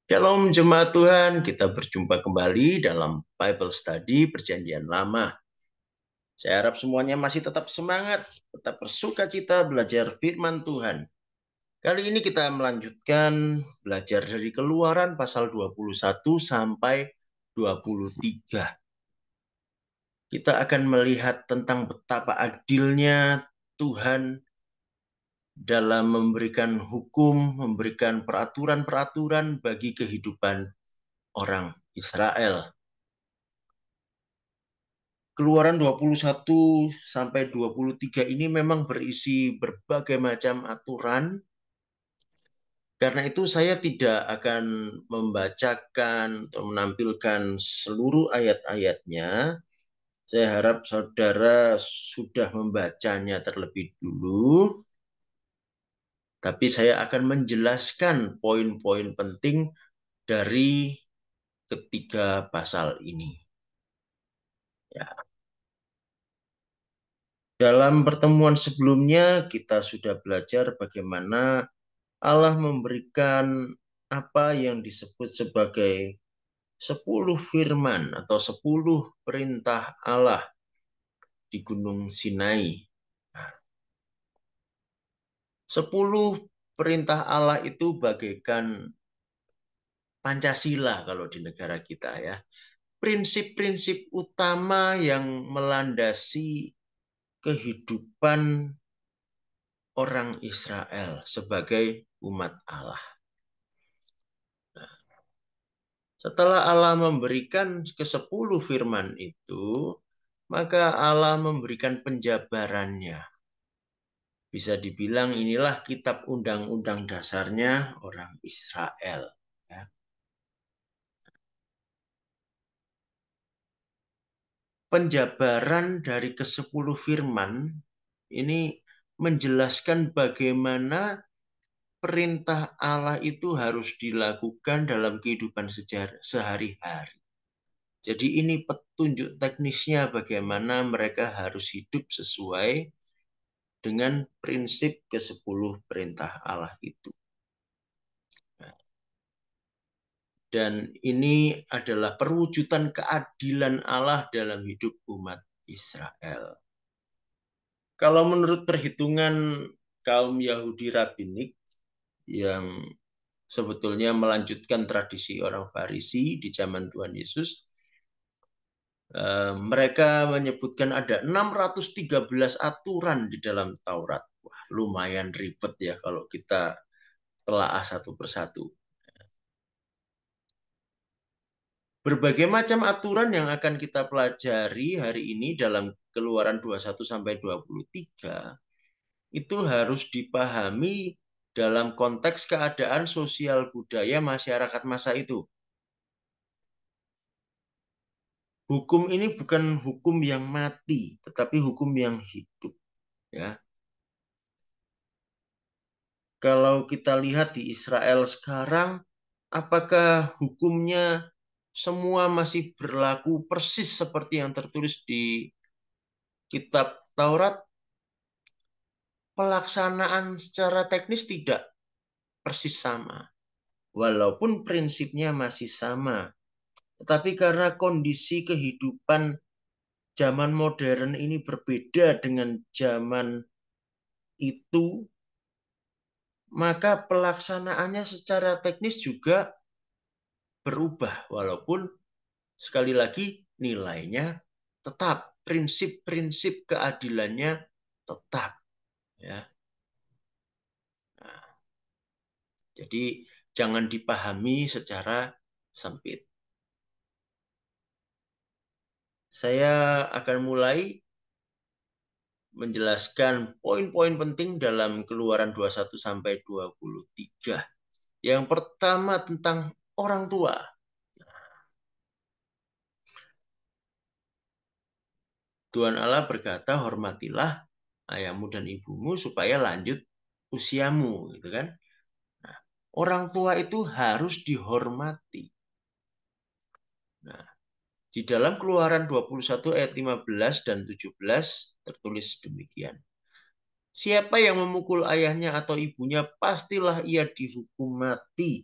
Shalom jemaat Tuhan, kita berjumpa kembali dalam Bible Study Perjanjian Lama. Saya harap semuanya masih tetap semangat, tetap bersuka cita belajar firman Tuhan. Kali ini kita melanjutkan belajar dari Keluaran pasal 21 sampai 23. Kita akan melihat tentang betapa adilnya Tuhan dalam memberikan hukum, memberikan peraturan-peraturan bagi kehidupan orang Israel. Keluaran 21 sampai 23 ini memang berisi berbagai macam aturan. Karena itu saya tidak akan membacakan atau menampilkan seluruh ayat-ayatnya. Saya harap saudara sudah membacanya terlebih dulu. Tapi saya akan menjelaskan poin-poin penting dari ketiga pasal ini. Ya. Dalam pertemuan sebelumnya kita sudah belajar bagaimana Allah memberikan apa yang disebut sebagai 10 firman atau 10 perintah Allah di Gunung Sinai. Nah, 10 perintah Allah itu bagaikan Pancasila kalau di negara kita ya. Prinsip-prinsip utama yang melandasi kehidupan orang Israel sebagai umat Allah. Setelah Allah memberikan ke-10 firman itu, maka Allah memberikan penjabarannya. Bisa dibilang inilah kitab undang-undang dasarnya orang Israel. Ya. Penjabaran dari ke-10 firman ini menjelaskan bagaimana perintah Allah itu harus dilakukan dalam kehidupan sehari-hari. Jadi ini petunjuk teknisnya bagaimana mereka harus hidup sesuai dengan prinsip ke-10 perintah Allah itu. Dan ini adalah perwujudan keadilan Allah dalam hidup umat Israel. Kalau menurut perhitungan kaum Yahudi Rabbinik yang sebetulnya melanjutkan tradisi orang Farisi di zaman Tuhan Yesus, mereka menyebutkan ada 613 aturan di dalam Taurat. Wah, lumayan ribet ya kalau kita telaah satu persatu. Berbagai macam aturan yang akan kita pelajari hari ini dalam Keluaran 21 sampai 23 itu harus dipahami dalam konteks keadaan sosial budaya masyarakat masa itu. Hukum ini bukan hukum yang mati, tetapi hukum yang hidup. Ya, kalau kita lihat di Israel sekarang, apakah hukumnya semua masih berlaku persis seperti yang tertulis di kitab Taurat? Pelaksanaan secara teknis tidak persis sama. Walaupun prinsipnya masih sama. Tetapi karena kondisi kehidupan zaman modern ini berbeda dengan zaman itu, maka pelaksanaannya secara teknis juga berubah. Walaupun sekali lagi nilainya tetap, prinsip-prinsip keadilannya tetap. Ya. Nah, jadi jangan dipahami secara sempit. Saya akan mulai menjelaskan poin-poin penting dalam Keluaran 21 sampai 23. Yang pertama tentang orang tua. Tuhan Allah berkata, hormatilah ayahmu dan ibumu supaya lanjut usiamu, gitu kan? Nah, orang tua itu harus dihormati. Nah, di dalam Keluaran 21 ayat 15 dan 17 tertulis demikian. Siapa yang memukul ayahnya atau ibunya, pastilah ia dihukum mati.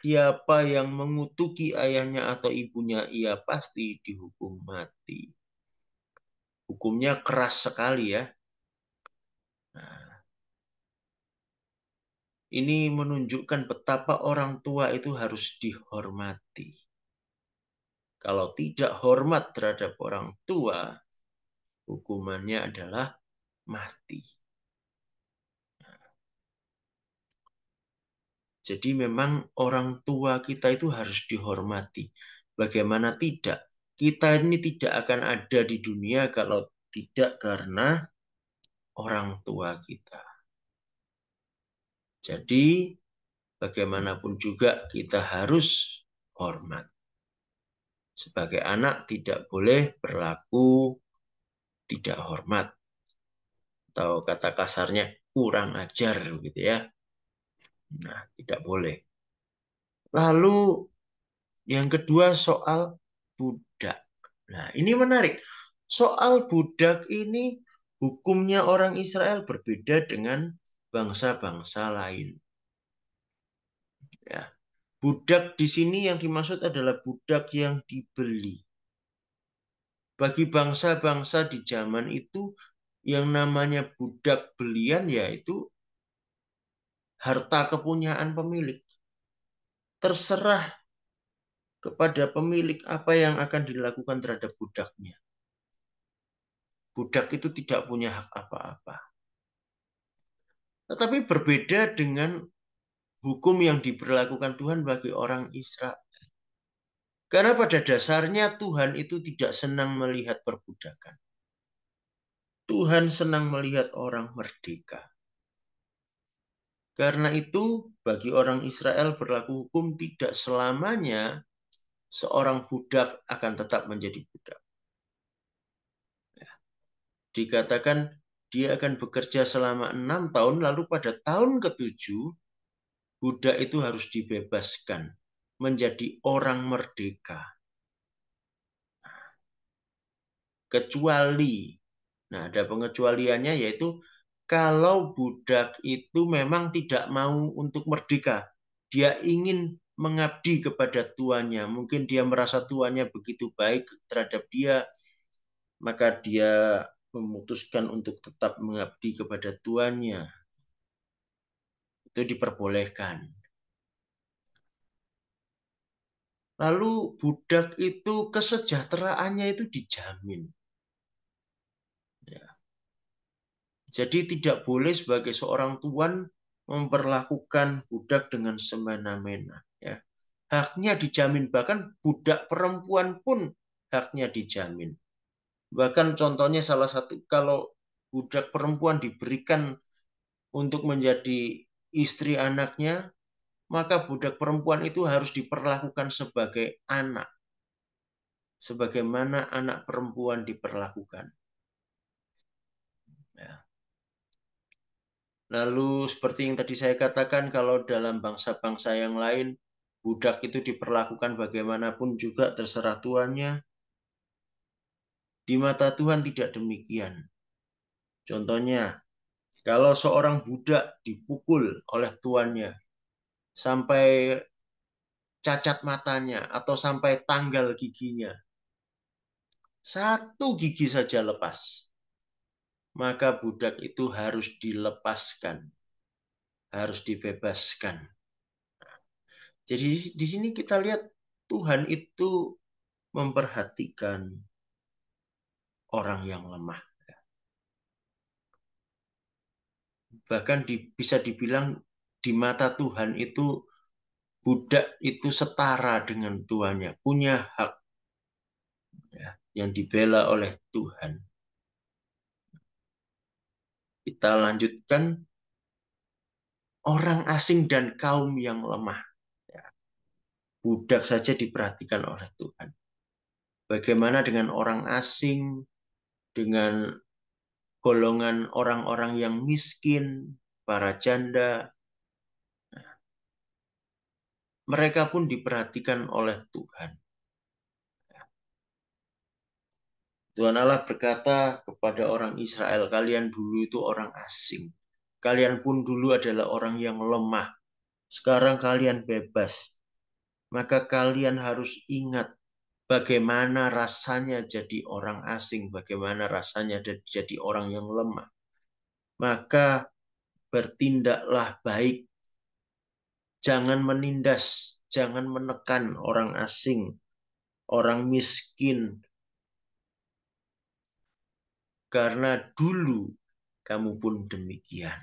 siapa yang mengutuki ayahnya atau ibunya, ia pasti dihukum mati. Hukumnya keras sekali ya. Nah, ini menunjukkan betapa orang tua itu harus dihormati. Kalau tidak hormat terhadap orang tua, hukumannya adalah mati. Jadi memang orang tua kita itu harus dihormati. Bagaimana tidak? Kita ini tidak akan ada di dunia kalau tidak karena orang tua kita. Jadi bagaimanapun juga kita harus hormat. Sebagai anak tidak boleh berlaku tidak hormat. Atau kata kasarnya kurang ajar gitu ya. Nah, tidak boleh. Lalu yang kedua soal budak. Nah, ini menarik. Soal budak ini hukumnya orang Israel berbeda dengan bangsa-bangsa lain. Ya. Budak di sini yang dimaksud adalah budak yang dibeli. Bagi bangsa-bangsa di zaman itu, yang namanya budak belian yaitu harta kepunyaan pemilik. Terserah kepada pemilik apa yang akan dilakukan terhadap budaknya. Budak itu tidak punya hak apa-apa. Tetapi berbeda dengan hukum yang diberlakukan Tuhan bagi orang Israel. Karena pada dasarnya Tuhan itu tidak senang melihat perbudakan. Tuhan senang melihat orang merdeka. Karena itu, bagi orang Israel berlaku hukum tidak selamanya seorang budak akan tetap menjadi budak. Dikatakan dia akan bekerja selama 6 tahun, lalu pada tahun ke-7, budak itu harus dibebaskan menjadi orang merdeka. Kecuali, nah ada pengecualiannya yaitu kalau budak itu memang tidak mau untuk merdeka, dia ingin mengabdi kepada tuannya, mungkin dia merasa tuannya begitu baik terhadap dia, maka dia memutuskan untuk tetap mengabdi kepada tuannya. Itu diperbolehkan. Lalu budak itu kesejahteraannya itu dijamin. Ya. Jadi tidak boleh sebagai seorang tuan memperlakukan budak dengan semena-mena. Ya. Haknya dijamin, bahkan budak perempuan pun haknya dijamin. Bahkan contohnya salah satu, kalau budak perempuan diberikan untuk menjadi istri anaknya, maka budak perempuan itu harus diperlakukan sebagai anak. Sebagaimana anak perempuan diperlakukan. Ya. Lalu seperti yang tadi saya katakan, kalau dalam bangsa-bangsa yang lain, budak itu diperlakukan bagaimanapun juga terserah tuannya. Di mata Tuhan tidak demikian. Contohnya, kalau seorang budak dipukul oleh tuannya sampai cacat matanya atau sampai tanggal giginya, satu gigi saja lepas, maka budak itu harus dilepaskan, harus dibebaskan. Jadi di sini kita lihat Tuhan itu memperhatikan orang yang lemah. Bahkan bisa dibilang di mata Tuhan itu budak itu setara dengan tuannya, punya hak ya, yang dibela oleh Tuhan. Kita lanjutkan orang asing dan kaum yang lemah. Ya, budak saja diperhatikan oleh Tuhan. Bagaimana dengan orang asing, dengan golongan orang-orang yang miskin, para janda, mereka pun diperhatikan oleh Tuhan. Tuhan Allah berkata kepada orang Israel, kalian dulu itu orang asing. Kalian pun dulu adalah orang yang lemah. Sekarang kalian bebas. maka kalian harus ingat bagaimana rasanya jadi orang asing, bagaimana rasanya jadi orang yang lemah. Maka bertindaklah baik, jangan menindas, jangan menekan orang asing, orang miskin, karena dulu kamu pun demikian.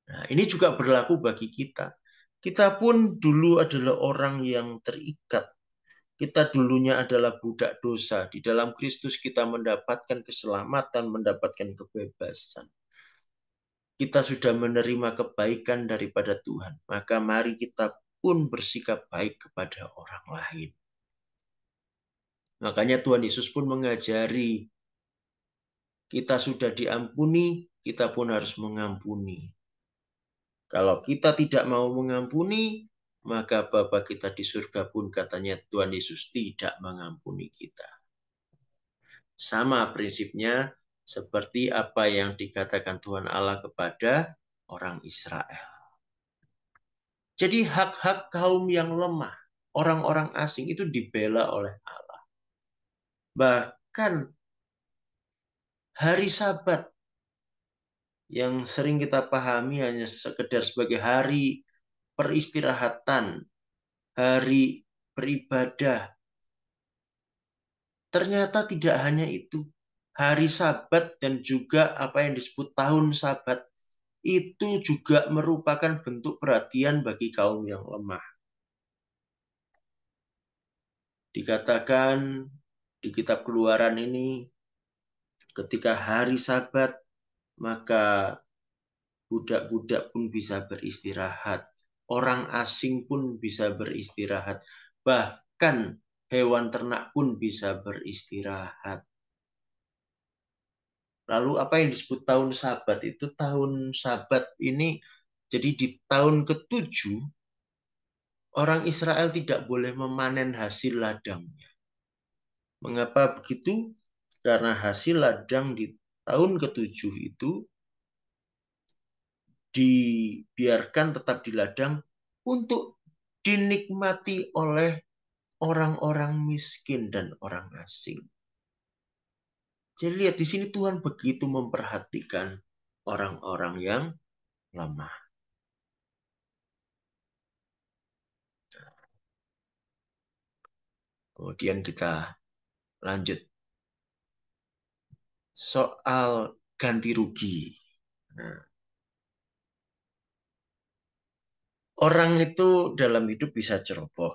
Nah, ini juga berlaku bagi kita. Kita pun dulu adalah orang yang terikat. Kita dulunya adalah budak dosa. Di dalam Kristus kita mendapatkan keselamatan, mendapatkan kebebasan. Kita sudah menerima kebaikan daripada Tuhan. Maka mari kita pun bersikap baik kepada orang lain. Makanya Tuhan Yesus pun mengajari, kita sudah diampuni, kita pun harus mengampuni. Kalau kita tidak mau mengampuni, maka Bapa kita di surga pun katanya Tuhan Yesus tidak mengampuni kita. Sama prinsipnya seperti apa yang dikatakan Tuhan Allah kepada orang Israel. Jadi hak-hak kaum yang lemah, orang-orang asing itu dibela oleh Allah. Bahkan hari Sabat yang sering kita pahami hanya sekedar sebagai hari peristirahatan, hari beribadah. Ternyata tidak hanya itu. Hari Sabat dan juga apa yang disebut tahun Sabat itu juga merupakan bentuk perhatian bagi kaum yang lemah. Dikatakan di kitab Keluaran ini, ketika hari Sabat, maka budak-budak pun bisa beristirahat. Orang asing pun bisa beristirahat. Bahkan hewan ternak pun bisa beristirahat. Lalu apa yang disebut tahun Sabat itu? Tahun Sabat ini, jadi di tahun ke-7, orang Israel tidak boleh memanen hasil ladangnya. Mengapa begitu? Karena hasil ladang di tahun ke-7 itu dibiarkan tetap di ladang untuk dinikmati oleh orang-orang miskin dan orang asing. Jadi lihat di sini Tuhan begitu memperhatikan orang-orang yang lemah. Kemudian kita lanjut. Soal ganti rugi. Nah, orang itu dalam hidup bisa ceroboh.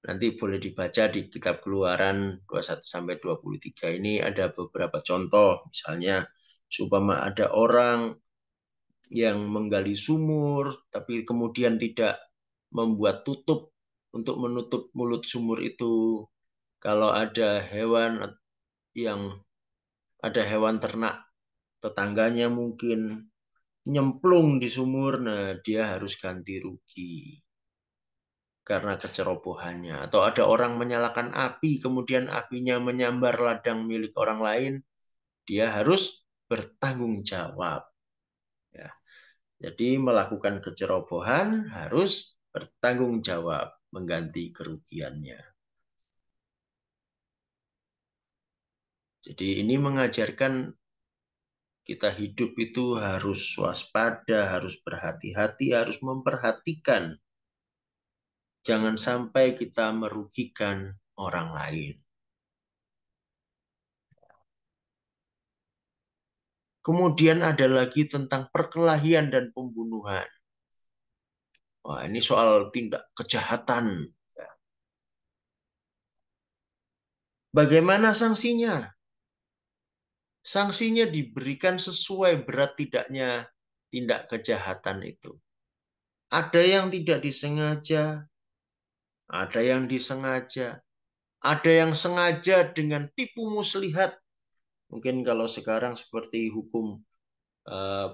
Nanti boleh dibaca di kitab Keluaran 21-23 ini ada beberapa contoh. Misalnya, supaya ada orang yang menggali sumur, tapi kemudian tidak membuat tutup untuk menutup mulut sumur itu. Kalau ada hewan ternak tetangganya mungkin nyemplung di sumur, nah dia harus ganti rugi karena kecerobohannya. Atau ada orang menyalakan api, kemudian apinya menyambar ladang milik orang lain, dia harus bertanggung jawab. Ya. Jadi melakukan kecerobohan harus bertanggung jawab, mengganti kerugiannya. Jadi ini mengajarkan kita hidup itu harus waspada, harus berhati-hati, harus memperhatikan. Jangan sampai kita merugikan orang lain. Kemudian ada lagi tentang perkelahian dan pembunuhan. Wah, ini soal tindak kejahatan. Bagaimana sanksinya? Sanksinya diberikan sesuai berat tidaknya tindak kejahatan itu. Ada yang tidak disengaja, ada yang disengaja, ada yang sengaja dengan tipu muslihat. Mungkin kalau sekarang seperti hukum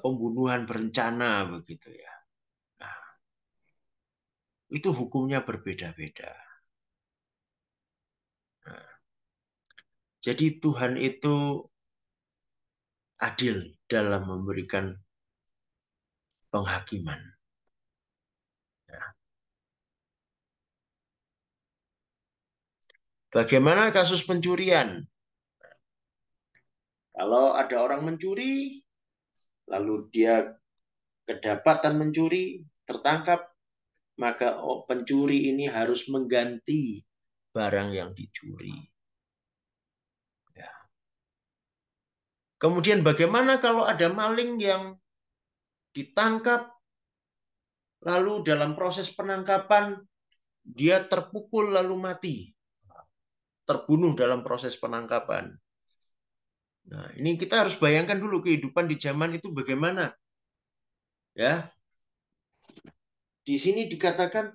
pembunuhan berencana begitu ya. Nah, itu hukumnya berbeda-beda. Nah, jadi Tuhan itu adil dalam memberikan penghakiman. Bagaimana kasus pencurian? Kalau ada orang mencuri, lalu dia kedapatan mencuri, tertangkap, maka pencuri ini harus mengganti barang yang dicuri. Ya. Kemudian bagaimana kalau ada maling yang ditangkap, lalu dalam proses penangkapan dia terpukul lalu mati, terbunuh dalam proses penangkapan. Nah, ini kita harus bayangkan dulu kehidupan di zaman itu bagaimana. Ya, di sini dikatakan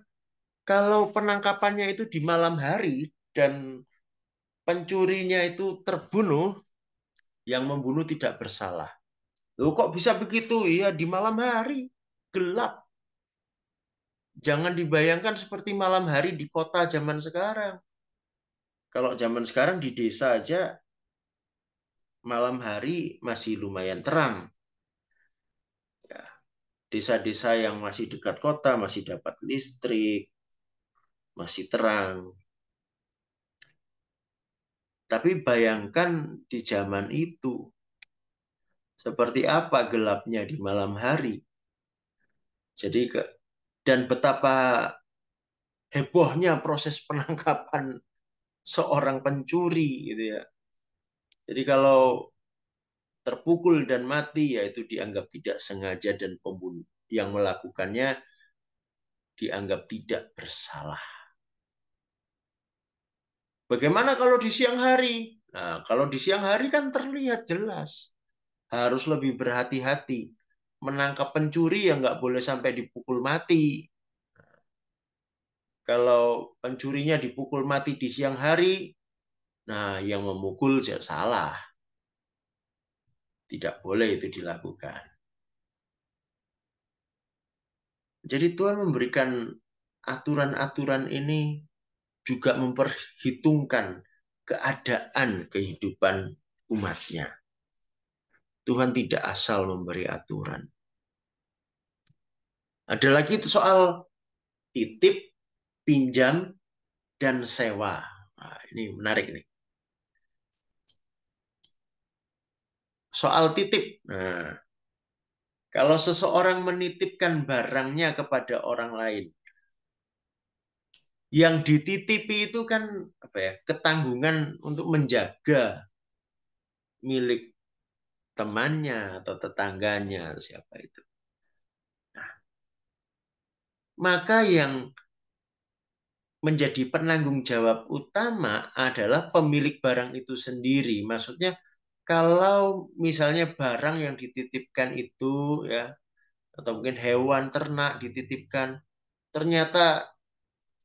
kalau penangkapannya itu di malam hari dan pencurinya itu terbunuh, yang membunuh tidak bersalah. Loh, kok bisa begitu? Iya, di malam hari, gelap. Jangan dibayangkan seperti malam hari di kota zaman sekarang. Kalau zaman sekarang di desa aja, malam hari masih lumayan terang. Ya, desa-desa yang masih dekat kota masih dapat listrik, masih terang. Tapi bayangkan di zaman itu, seperti apa gelapnya di malam hari. Jadi dan betapa hebohnya proses penangkapan seorang pencuri gitu ya. Jadi kalau terpukul dan mati yaitu dianggap tidak sengaja dan pembunuh yang melakukannya dianggap tidak bersalah. Bagaimana kalau di siang hari? Nah, kalau di siang hari kan terlihat jelas. Harus lebih berhati-hati. Menangkap pencuri ya nggak boleh sampai dipukul mati. Kalau pencurinya dipukul mati di siang hari, nah yang memukul salah. Tidak boleh itu dilakukan. Jadi Tuhan memberikan aturan-aturan ini juga memperhitungkan keadaan kehidupan umatnya. Tuhan tidak asal memberi aturan. Ada lagi itu soal titip, pinjam, dan sewa. Nah, ini menarik nih. Soal titip. Nah, kalau seseorang menitipkan barangnya kepada orang lain, yang dititipi itu kan apa ya? Ketanggungan untuk menjaga milik temannya atau tetangganya atau siapa itu. Nah, maka yang menjadi penanggung jawab utama adalah pemilik barang itu sendiri. Maksudnya kalau misalnya barang yang dititipkan itu ya atau mungkin hewan ternak dititipkan ternyata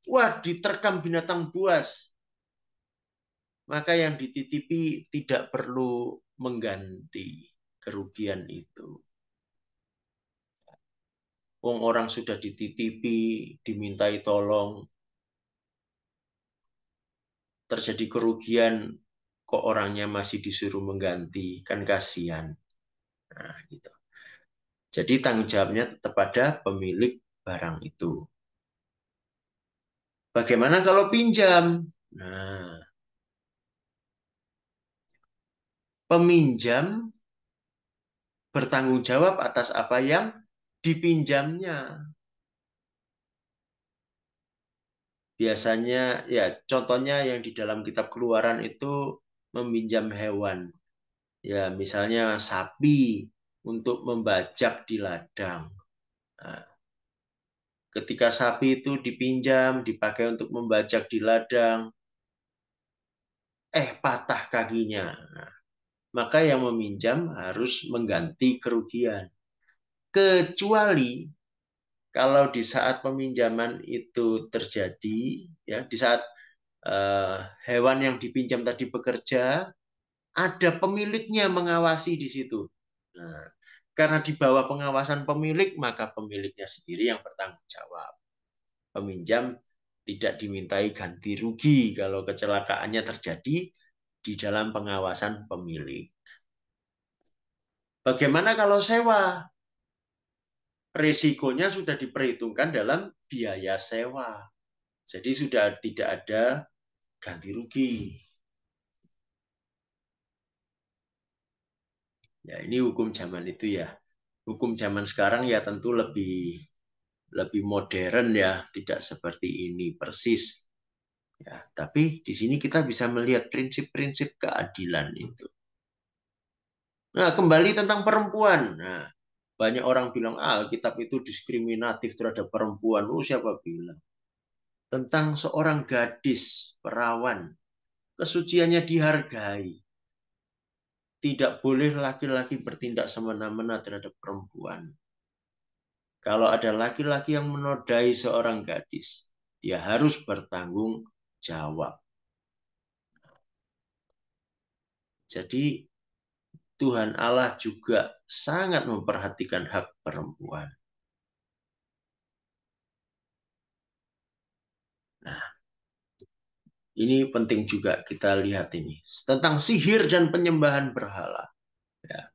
wah diterkam binatang buas, maka yang dititipi tidak perlu mengganti kerugian itu. Wong orang sudah dititipi, dimintai tolong, terjadi kerugian, kok orangnya masih disuruh mengganti, kan kasihan. Nah, gitu. Jadi tanggung jawabnya tetap pada pemilik barang itu. Bagaimana kalau pinjam? Nah, peminjam bertanggung jawab atas apa yang dipinjamnya. Biasanya ya contohnya yang di dalam kitab Keluaran itu meminjam hewan. Ya misalnya sapi untuk membajak di ladang. Nah, ketika sapi itu dipinjam, dipakai untuk membajak di ladang, patah kakinya. Nah, maka yang meminjam harus mengganti kerugian. Kecuali kalau di saat peminjaman itu terjadi, ya di saat hewan yang dipinjam tadi bekerja, ada pemiliknya mengawasi di situ. Nah, karena di bawah pengawasan pemilik, maka pemiliknya sendiri yang bertanggung jawab. Peminjam tidak dimintai ganti rugi kalau kecelakaannya terjadi di dalam pengawasan pemilik. Bagaimana kalau sewa? Risikonya sudah diperhitungkan dalam biaya sewa. Jadi sudah tidak ada ganti rugi. Ya, ini hukum zaman itu ya. Hukum zaman sekarang ya tentu lebih modern ya, tidak seperti ini persis. Ya, tapi di sini kita bisa melihat prinsip-prinsip keadilan itu. Nah, kembali tentang perempuan. Nah, banyak orang bilang, kitab itu diskriminatif terhadap perempuan. Siapa bilang? Tentang seorang gadis, perawan. Kesuciannya dihargai. Tidak boleh laki-laki bertindak semena-mena terhadap perempuan. Kalau ada laki-laki yang menodai seorang gadis, dia harus bertanggung jawab. Jadi Tuhan Allah juga sangat memperhatikan hak perempuan. Nah, ini penting juga kita lihat ini. Tentang sihir dan penyembahan berhala. Ya.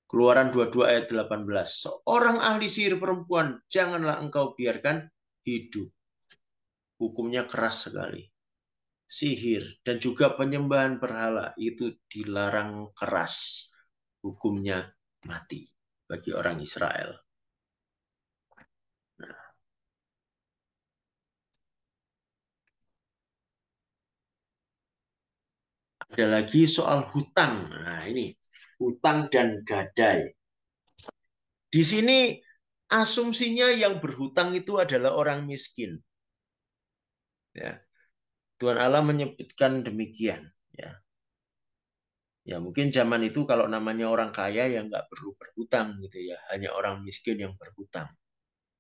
Keluaran 22 ayat 18. Seorang ahli sihir perempuan, janganlah engkau biarkan hidup. Hukumnya keras sekali. Sihir dan juga penyembahan berhala itu dilarang keras. Hukumnya mati bagi orang Israel. Nah, ada lagi soal hutang. Nah, ini hutang dan gadai. Di sini asumsinya yang berhutang itu adalah orang miskin. Ya, Tuhan Allah menyebutkan demikian. Ya, ya mungkin zaman itu kalau namanya orang kaya ya nggak perlu berhutang gitu ya, hanya orang miskin yang berhutang.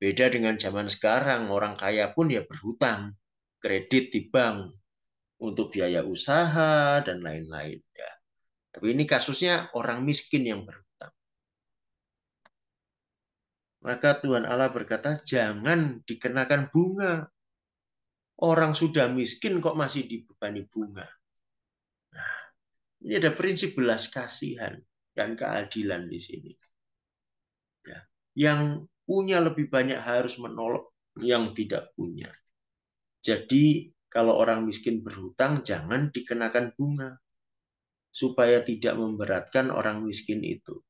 Beda dengan zaman sekarang, orang kaya pun ya berhutang, kredit di bank untuk biaya usaha dan lain-lain. Ya. Tapi ini kasusnya orang miskin yang berhutang. Maka Tuhan Allah berkata, jangan dikenakan bunga. Orang sudah miskin kok masih dibebani bunga. Nah, ini ada prinsip belas kasihan dan keadilan di sini. Ya. Yang punya lebih banyak harus menolong yang tidak punya. Jadi kalau orang miskin berhutang, jangan dikenakan bunga. Supaya tidak memberatkan orang miskin itu.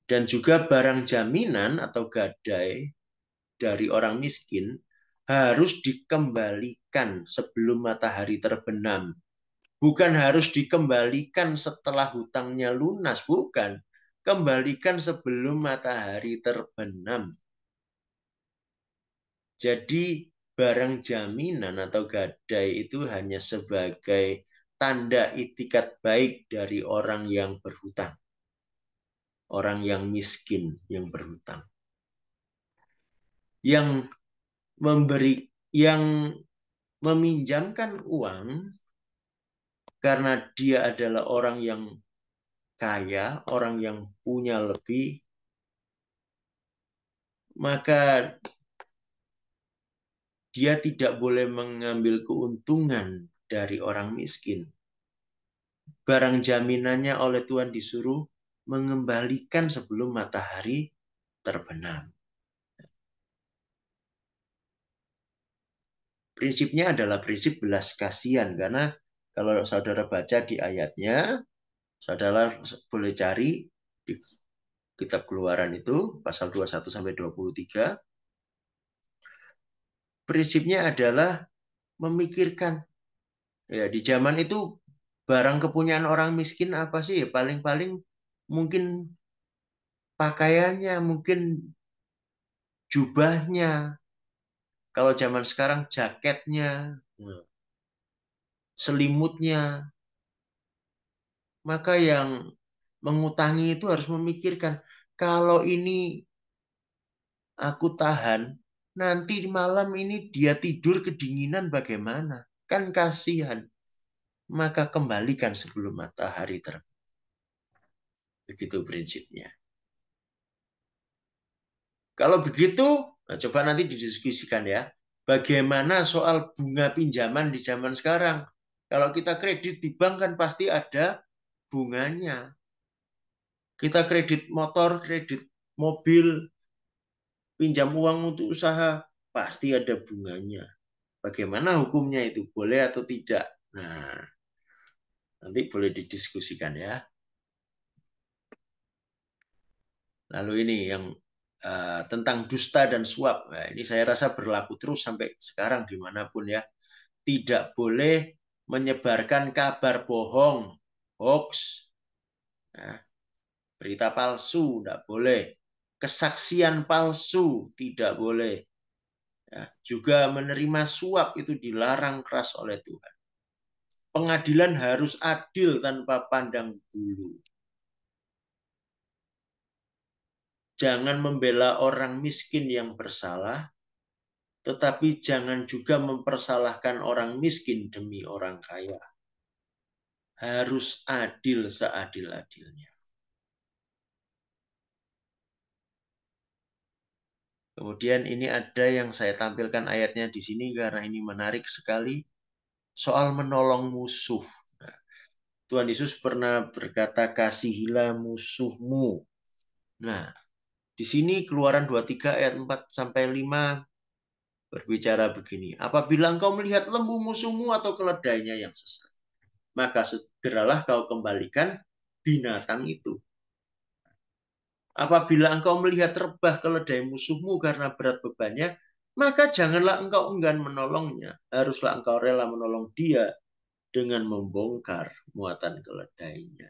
Dan juga barang jaminan atau gadai dari orang miskin harus dikembalikan sebelum matahari terbenam. Bukan harus dikembalikan setelah hutangnya lunas, bukan. Kembalikan sebelum matahari terbenam. Jadi barang jaminan atau gadai itu hanya sebagai tanda itikat baik dari orang yang berhutang. Orang yang miskin yang berhutang. Yang yang meminjamkan uang karena dia adalah orang yang kaya, orang yang punya lebih, maka dia tidak boleh mengambil keuntungan dari orang miskin. Barang jaminannya oleh Tuhan disuruh mengembalikan sebelum matahari terbenam. Prinsipnya adalah prinsip belas kasihan, karena kalau saudara baca di ayatnya, saudara boleh cari di kitab Keluaran itu pasal 21 sampai 23. Prinsipnya adalah memikirkan, ya di zaman itu barang kepunyaan orang miskin apa sih? Paling-paling mungkin pakaiannya, mungkin jubahnya. Kalau zaman sekarang jaketnya, selimutnya. Maka yang mengutangi itu harus memikirkan, kalau ini aku tahan, nanti malam ini dia tidur kedinginan bagaimana? Kan kasihan. Maka kembalikan sebelum matahari terbit. Begitu prinsipnya. Kalau begitu, nah coba nanti didiskusikan ya. Bagaimana soal bunga pinjaman di zaman sekarang? Kalau kita kredit di bank kan pasti ada bunganya. Kita kredit motor, kredit mobil, pinjam uang untuk usaha. pasti ada bunganya. Bagaimana hukumnya itu? Boleh atau tidak? Nah, nanti boleh didiskusikan ya. Lalu ini yang tentang dusta dan suap. Nah, ini saya rasa berlaku terus sampai sekarang dimanapun ya. Tidak boleh menyebarkan kabar bohong, hoax, ya, berita palsu, tidak boleh. Kesaksian palsu, tidak boleh. Ya, juga menerima suap itu dilarang keras oleh Tuhan. Pengadilan harus adil tanpa pandang bulu. Jangan membela orang miskin yang bersalah, tetapi jangan juga mempersalahkan orang miskin demi orang kaya. Harus adil seadil-adilnya. Kemudian ini ada yang saya tampilkan ayatnya di sini karena ini menarik sekali. Soal menolong musuh. Nah, Tuhan Yesus pernah berkata, kasihilah musuhmu. Nah, di sini Keluaran 23 ayat 4 sampai 5 berbicara begini. Apabila engkau melihat lembu musuhmu atau keledainya yang sesat, maka segeralah kau kembalikan binatang itu. Apabila engkau melihat rebah keledai musuhmu karena berat bebannya, maka janganlah engkau enggan menolongnya. Haruslah engkau rela menolong dia dengan membongkar muatan keledainya.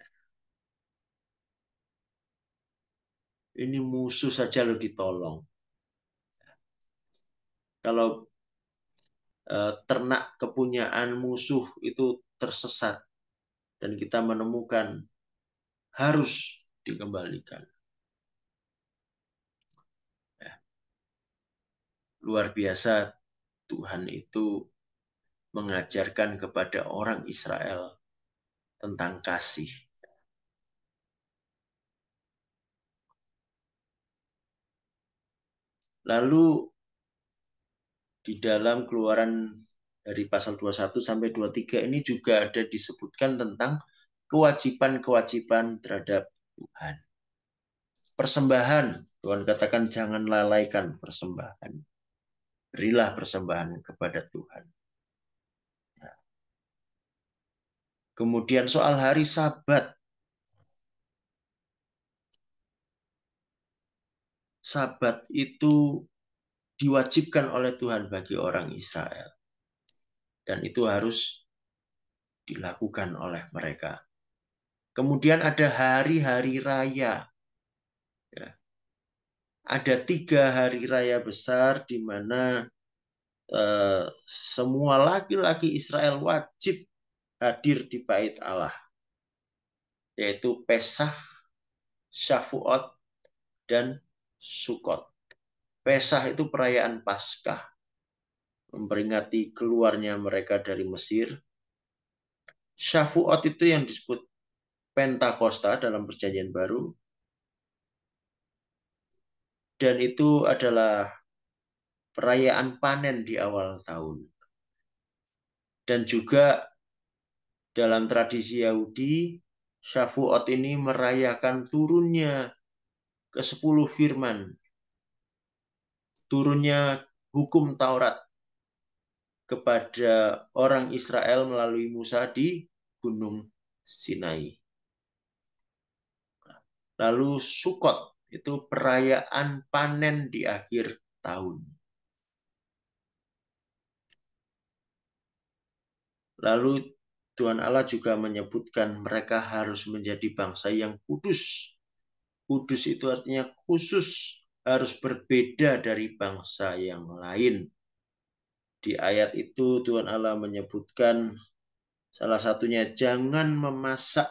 Ini musuh saja lo ditolong. Kalau ternak kepunyaan musuh itu tersesat dan kita menemukan, harus dikembalikan. Luar biasa, Tuhan itu mengajarkan kepada orang Israel tentang kasih. Lalu di dalam Keluaran dari pasal 21 sampai 23 ini juga ada disebutkan tentang kewajiban-kewajiban terhadap Tuhan. Persembahan, Tuhan katakan jangan lalaikan persembahan. Berilah persembahan kepada Tuhan. Kemudian soal hari Sabat. Sabat itu diwajibkan oleh Tuhan bagi orang Israel. Dan itu harus dilakukan oleh mereka. Kemudian ada hari-hari raya. Ya. Ada 3 hari raya besar di mana semua laki-laki Israel wajib hadir di bait Allah. Yaitu Pesach, Shavuot, dan Sukot. Pesach itu perayaan Paskah, memperingati keluarnya mereka dari Mesir. Shavuot itu yang disebut Pentakosta dalam Perjanjian Baru. Dan itu adalah perayaan panen di awal tahun. Dan juga dalam tradisi Yahudi, Shavuot ini merayakan turunnya ke-10 firman. Turunnya hukum Taurat kepada orang Israel melalui Musa di Gunung Sinai. Lalu Sukot itu perayaan panen di akhir tahun. Lalu Tuhan Allah juga menyebutkan mereka harus menjadi bangsa yang kudus. Kudus itu artinya khusus, harus berbeda dari bangsa yang lain. Di ayat itu Tuhan Allah menyebutkan salah satunya, jangan memasak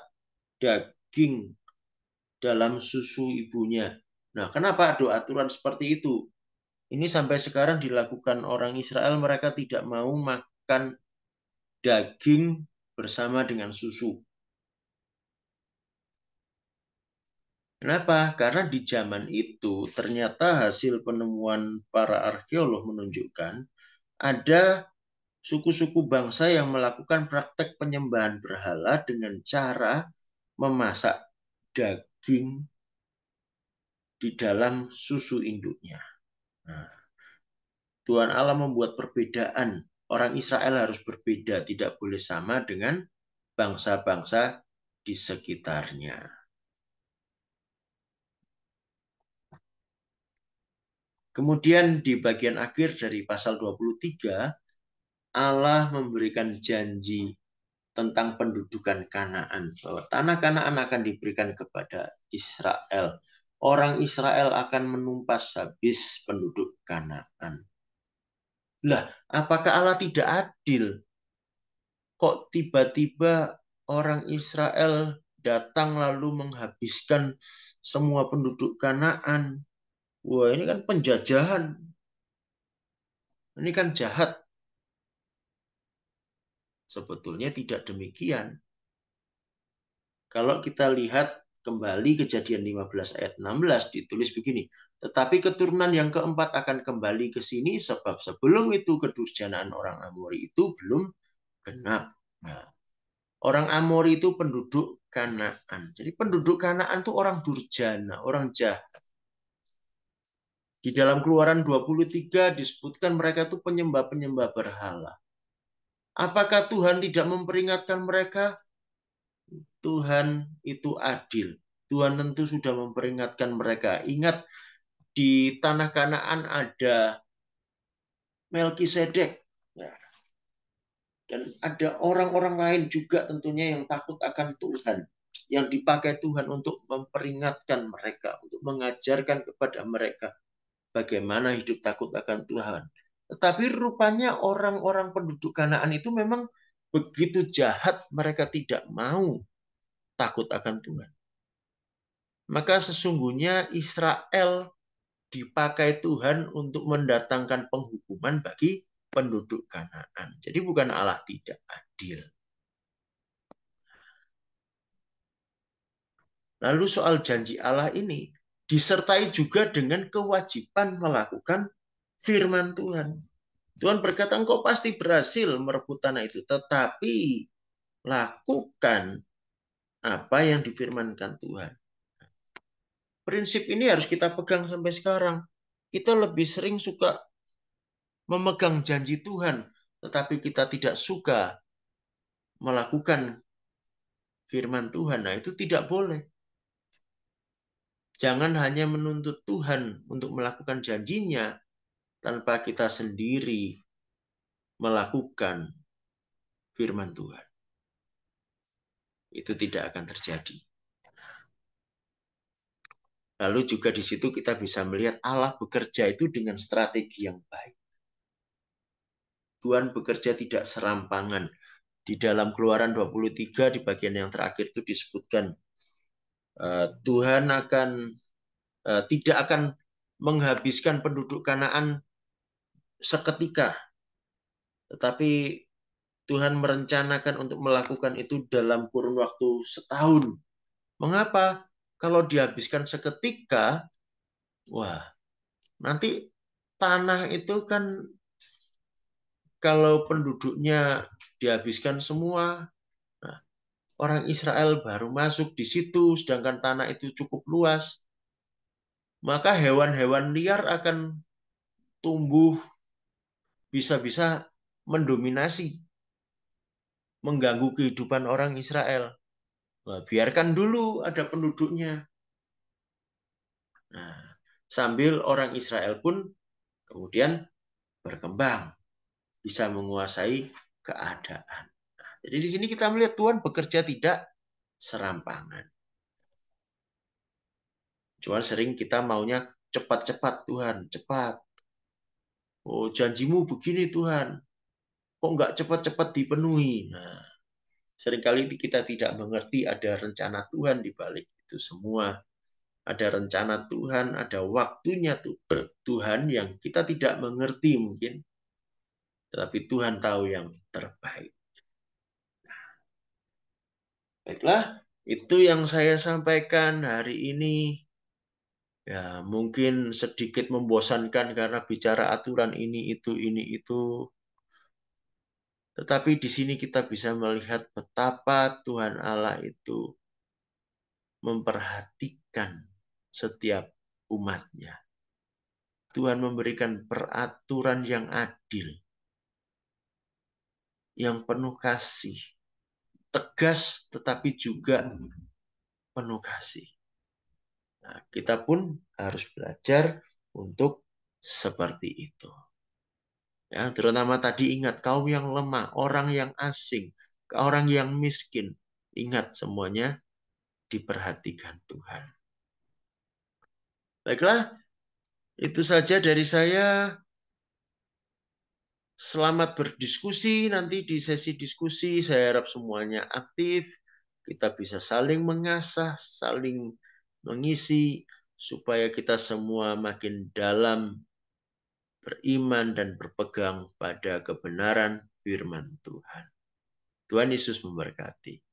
daging dalam susu ibunya. Nah, kenapa ada aturan seperti itu? Ini sampai sekarang dilakukan orang Israel, mereka tidak mau makan daging bersama dengan susu. Kenapa? Karena di zaman itu ternyata hasil penemuan para arkeolog menunjukkan ada suku-suku bangsa yang melakukan praktek penyembahan berhala dengan cara memasak daging di dalam susu induknya. Nah, Tuhan Allah membuat perbedaan. Orang Israel harus berbeda, tidak boleh sama dengan bangsa-bangsa di sekitarnya. Kemudian di bagian akhir dari pasal 23, Allah memberikan janji tentang pendudukan Kanaan, bahwa tanah Kanaan akan diberikan kepada Israel. Orang Israel akan menumpas habis penduduk Kanaan. Lah, apakah Allah tidak adil? Kok tiba-tiba orang Israel datang lalu menghabiskan semua penduduk Kanaan? Wah, ini kan penjajahan. Ini kan jahat. Sebetulnya tidak demikian. Kalau kita lihat kembali Kejadian 15 ayat 16 ditulis begini, tetapi keturunan yang keempat akan kembali ke sini sebab sebelum itu kedurjanaan orang Amori itu belum genap. Nah, orang Amori itu penduduk Kanaan. Jadi penduduk Kanaan itu orang durjana, orang jahat. Di dalam Keluaran 23 disebutkan mereka itu penyembah-penyembah berhala. Apakah Tuhan tidak memperingatkan mereka? Tuhan itu adil. Tuhan tentu sudah memperingatkan mereka. Ingat, di tanah Kanaan ada Melkisedek. Nah, dan ada orang-orang lain juga tentunya yang takut akan Tuhan. Yang dipakai Tuhan untuk memperingatkan mereka, untuk mengajarkan kepada mereka bagaimana hidup takut akan Tuhan. Tetapi rupanya orang-orang penduduk Kanaan itu memang begitu jahat, mereka tidak mau takut akan Tuhan. Maka sesungguhnya Israel dipakai Tuhan untuk mendatangkan penghukuman bagi penduduk Kanaan. Jadi bukan Allah tidak adil. Lalu soal janji Allah ini disertai juga dengan kewajiban melakukan firman Tuhan. Tuhan berkata, engkau pasti berhasil merebut tanah itu, tetapi lakukan apa yang difirmankan Tuhan. Prinsip ini harus kita pegang sampai sekarang. Kita lebih sering suka memegang janji Tuhan, tetapi kita tidak suka melakukan firman Tuhan. Nah, itu tidak boleh. Jangan hanya menuntut Tuhan untuk melakukan janjinya tanpa kita sendiri melakukan firman Tuhan. Itu tidak akan terjadi. Lalu juga di situ kita bisa melihat Allah bekerja itu dengan strategi yang baik. Tuhan bekerja tidak serampangan. Di dalam Keluaran 23 di bagian yang terakhir itu disebutkan Tuhan tidak akan menghabiskan penduduk Kanaan seketika, tetapi Tuhan merencanakan untuk melakukan itu dalam kurun waktu setahun. Mengapa? Kalau dihabiskan seketika, wah, nanti tanah itu kan kalau penduduknya dihabiskan semua, nah, orang Israel baru masuk di situ, sedangkan tanah itu cukup luas, maka hewan-hewan liar akan tumbuh, bisa-bisa mendominasi, mengganggu kehidupan orang Israel. Nah, biarkan dulu ada penduduknya. Nah, sambil orang Israel pun kemudian berkembang, bisa menguasai keadaan. Nah, jadi di sini kita melihat Tuhan bekerja tidak serampangan. Cuma sering kita maunya cepat-cepat, Tuhan, cepat. Oh, janjimu begini, Tuhan. Kok nggak cepat-cepat dipenuhi? Nah, seringkali kita tidak mengerti ada rencana Tuhan di balik itu semua. Ada rencana Tuhan, ada waktunya Tuhan yang kita tidak mengerti mungkin. Tetapi Tuhan tahu yang terbaik. Baiklah, itu yang saya sampaikan hari ini. Ya, mungkin sedikit membosankan karena bicara aturan ini, itu. Tetapi di sini kita bisa melihat betapa Tuhan Allah itu memperhatikan setiap umatnya. Tuhan memberikan peraturan yang adil, yang penuh kasih, tegas tetapi juga penuh kasih. Nah, kita pun harus belajar untuk seperti itu. Ya, terutama tadi ingat kaum yang lemah, orang yang asing, orang yang miskin. Ingat semuanya diperhatikan Tuhan. Baiklah, itu saja dari saya. Selamat berdiskusi nanti di sesi diskusi. Saya harap semuanya aktif. Kita bisa saling mengasah, saling mengisi, supaya kita semua makin dalam beriman dan berpegang pada kebenaran firman Tuhan. Tuhan Yesus memberkati.